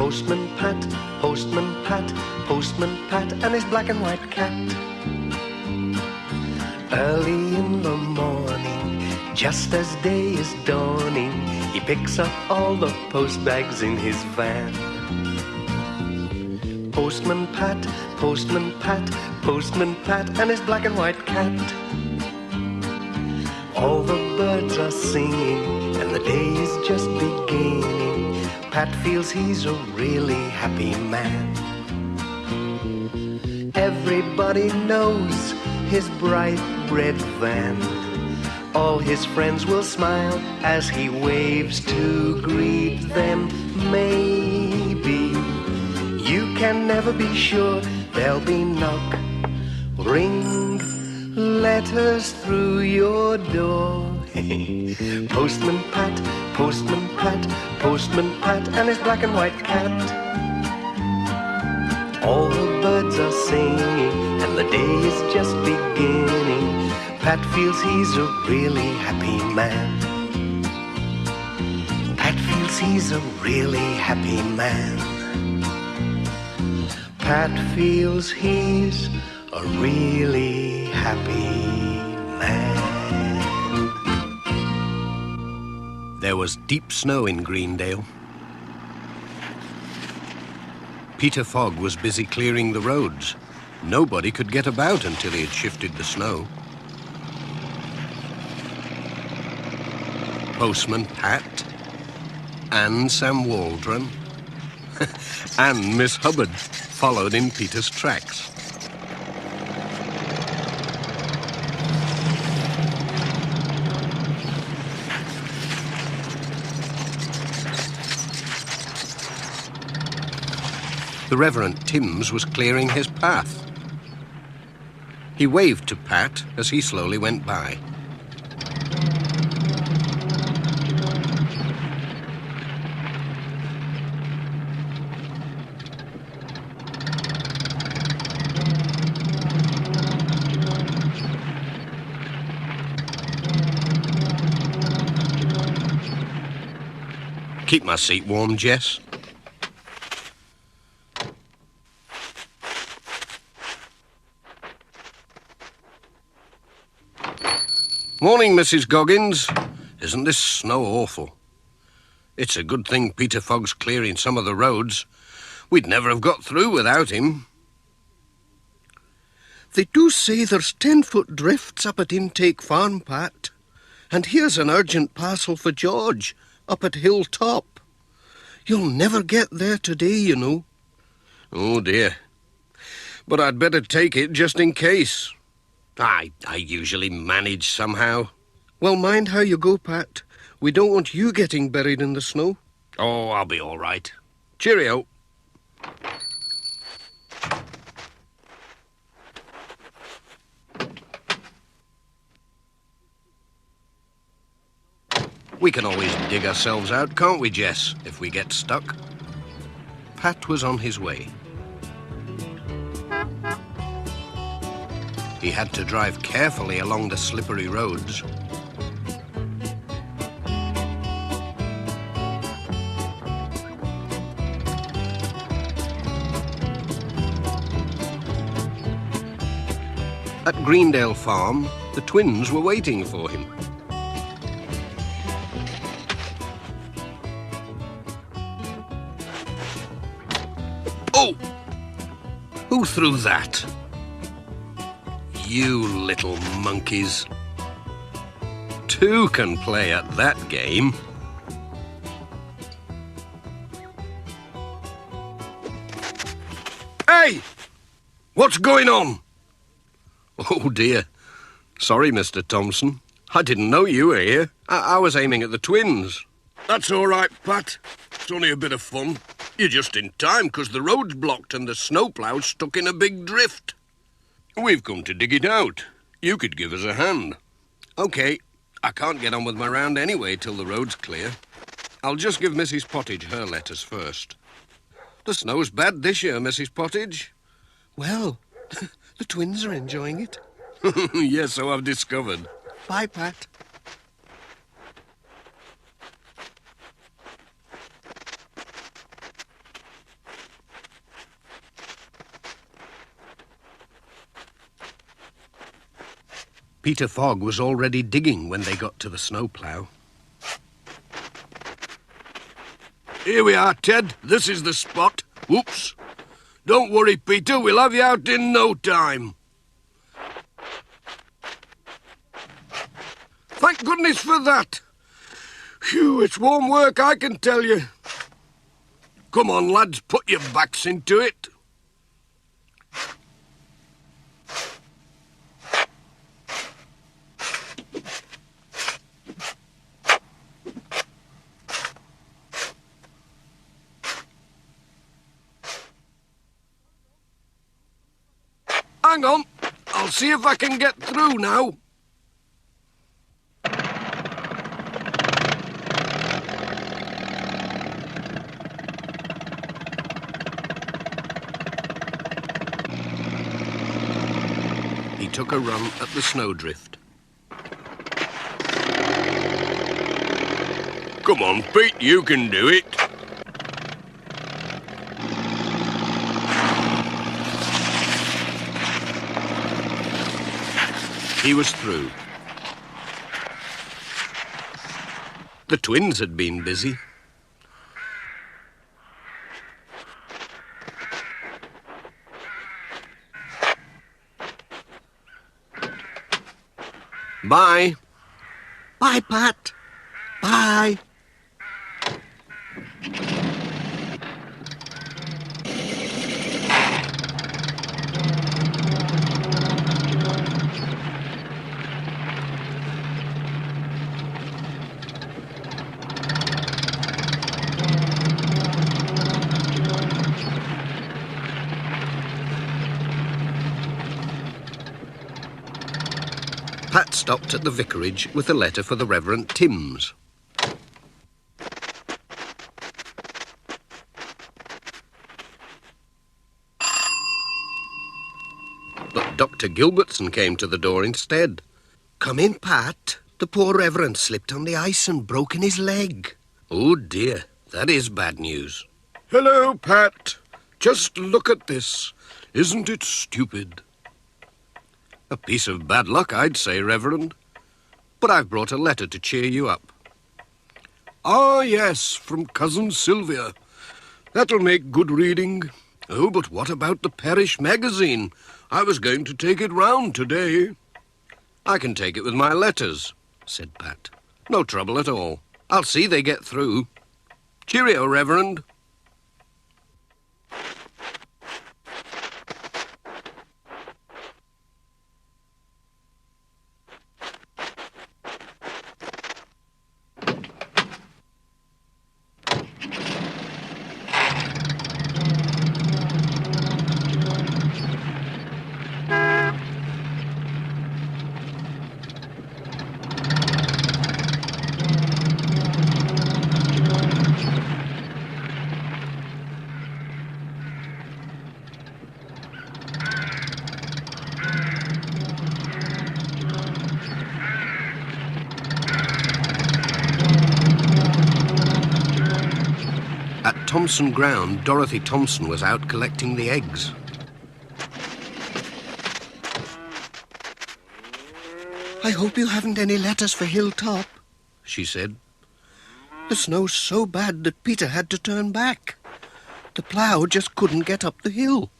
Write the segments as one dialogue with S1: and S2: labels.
S1: Postman Pat, Postman Pat, Postman Pat, and his black and white cat. Early in the morning, just as day is dawning, he picks up all the post bags in his van. Postman Pat, Postman Pat, Postman Pat, and his black and white cat. All the birds are singing, and the day is just beginning. Pat feels he's a really happy man. Everybody knows his bright red van. All his friends will smile as he waves to greet them. Maybe you can never be sure there'll be knock, ring, letters through your door. Postman Pat, Postman Pat, Postman Pat, and his black and white cat. All the birds are singing, and the day is just beginning. Pat feels he's a really happy man. Pat feels he's a really happy man. Pat feels he's a really happy man.
S2: There was deep snow in Greendale. Peter Fogg was busy clearing the roads. Nobody could get about until he had shifted the snow. Postman Pat, and Sam Waldron, and Miss Hubbard followed in Peter's tracks. The Reverend Timms was clearing his path. He waved to Pat as he slowly went by. Keep my seat warm, Jess. Morning, Mrs. Goggins. Isn't this snow awful? It's a good thing Peter Fogg's clearing some of the roads. We'd never have got through without him.
S3: They do say there's 10-foot drifts up at Intake Farm, Pat. And here's an urgent parcel for George, up at Hilltop. You'll never get there today, you know.
S2: Oh, dear. But I'd better take it just in case. I usually manage somehow.
S3: Well, mind how you go, Pat. We don't want you getting buried in the snow.
S2: Oh, I'll be all right. Cheerio. We can always dig ourselves out, can't we, Jess, if we get stuck? Pat was on his way. He had to drive carefully along the slippery roads. At Greendale Farm, the twins were waiting for him. Oh! Who threw that? You little monkeys. Two can play at that game. Hey! What's going on? Oh, dear. Sorry, Mr. Thompson. I didn't know you were here. I was aiming at the twins.
S4: That's all right, Pat. It's only a bit of fun. You're just in time, because the road's blocked and the snowplow's stuck in a big drift. We've come to dig it out. You could give us a hand.
S2: OK. I can't get on with my round anyway till the road's clear. I'll just give Mrs. Pottage her letters first. The snow's bad this year, Mrs. Pottage.
S3: Well, the twins are enjoying it.
S4: Yes, so I've discovered.
S3: Bye, Pat.
S2: Peter Fogg was already digging when they got to the snowplough.
S4: Here we are, Ted. This is the spot. Whoops. Don't worry, Peter. We'll have you out in no time. Thank goodness for that. Phew, it's warm work, I can tell you. Come on, lads, put your backs into it. Hang on, I'll see if I can get through now.
S2: He took a run at the snowdrift.
S4: Come on, Pete, you can do it.
S2: He was through. The twins had been busy. Bye.
S3: Bye, Pat. Bye.
S2: Pat stopped at the vicarage with a letter for the Reverend Timms. But Dr. Gilbertson came to the door instead.
S3: Come in, Pat. The poor Reverend slipped on the ice and broken his leg.
S2: Oh dear, that is bad news.
S4: Hello, Pat. Just look at this. Isn't it stupid?
S2: A piece of bad luck, I'd say, Reverend. But I've brought a letter to cheer you up.
S4: Ah, yes, from Cousin Sylvia. That'll make good reading. Oh, but what about the parish magazine? I was going to take it round today.
S2: I can take it with my letters, said Pat. No trouble at all. I'll see they get through. Cheerio, Reverend. At Thompson Ground, Dorothy Thompson was out collecting the eggs.
S3: I hope you haven't any letters for Hilltop,
S2: She said.
S3: The snow's so bad that Peter had to turn back. The plough just couldn't get up the hill.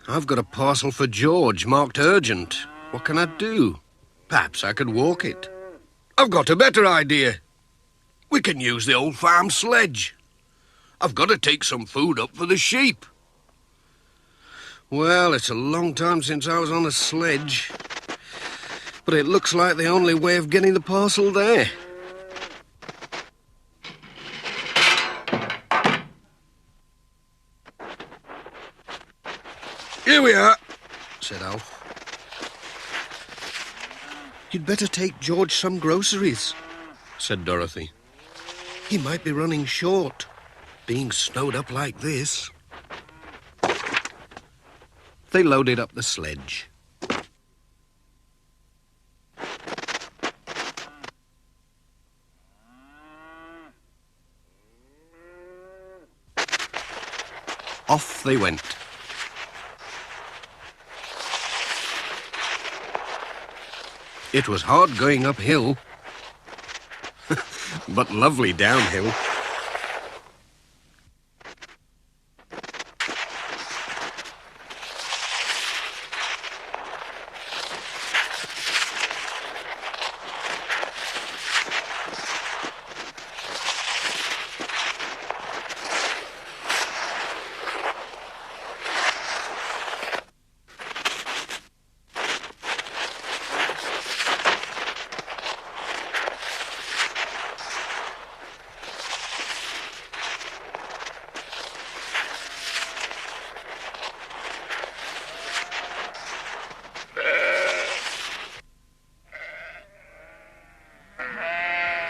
S2: I've got a parcel for George marked urgent. What can I do? Perhaps I could walk it.
S4: I've got a better idea. We can use the old farm sledge. I've got to take some food up for the sheep.
S2: Well, it's a long time since I was on a sledge. But it looks like the only way of getting the parcel there.
S4: Here we are,
S2: Said Alf.
S3: You'd better take George some groceries.
S2: Said Dorothy.
S3: He might be running short.
S2: Being snowed up like this. They loaded up the sledge. Off they went. It was hard going uphill, but lovely downhill.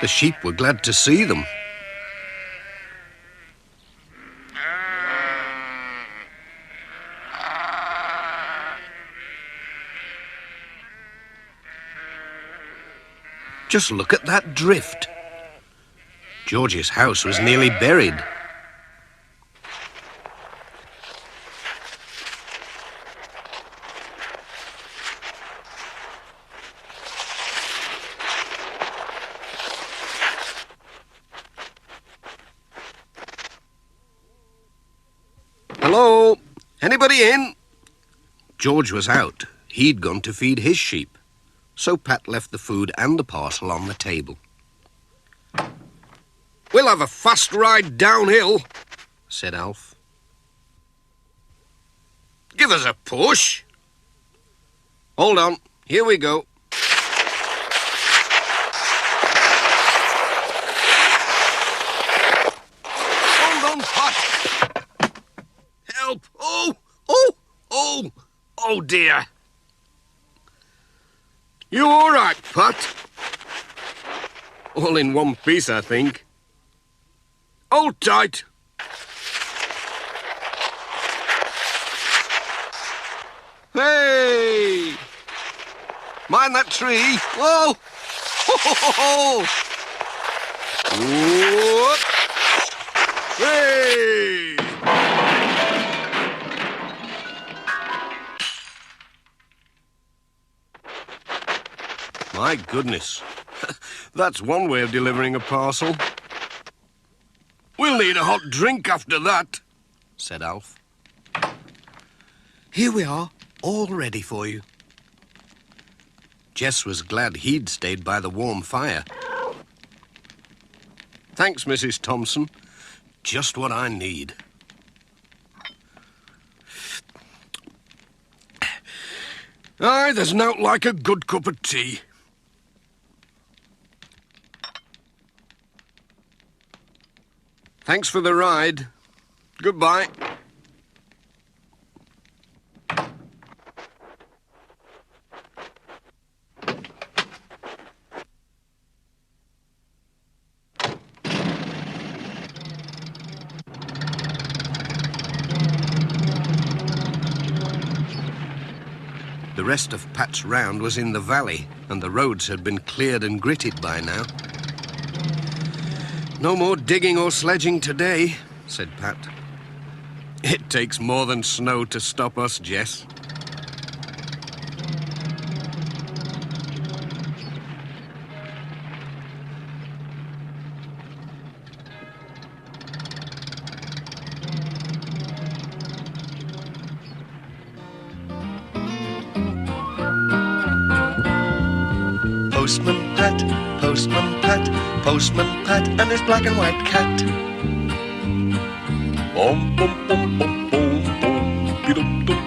S2: The sheep were glad to see them. Just look at that drift. George's house was nearly buried. Hello? Anybody in? George was out. He'd gone to feed his sheep. So Pat left the food and the parcel on the table.
S4: We'll have a fast ride downhill,
S2: said Alf.
S4: Give us a push.
S2: Hold on. Here we go.
S4: Hold on, Pat. Help. Oh, dear. You all right, Pat?
S2: All in one piece, I think.
S4: Hold tight.
S2: Hey! Mind that tree. Whoa! Ho, ho, ho, ho.
S4: Whoop. Hey!
S2: My goodness. That's one way of delivering a parcel,
S4: We'll need a hot drink after that,
S2: said Alf. Here we are, all ready for you. Jess was glad he'd stayed by the warm fire. Thanks, Mrs. Thompson. Just what I need.
S4: Aye, there's nought like a good cup of tea.
S2: Thanks for the ride. Goodbye. The rest of Pat's round was in the valley, and the roads had been cleared and gritted by now. No more digging or sledging today, said Pat. It takes more than snow to stop us, Jess.
S1: Postman Pat, Postman Pat, Postman Pat, and his black and white cat.
S4: Bum, bum, bum, bum, bum, bum, be-dum, dum,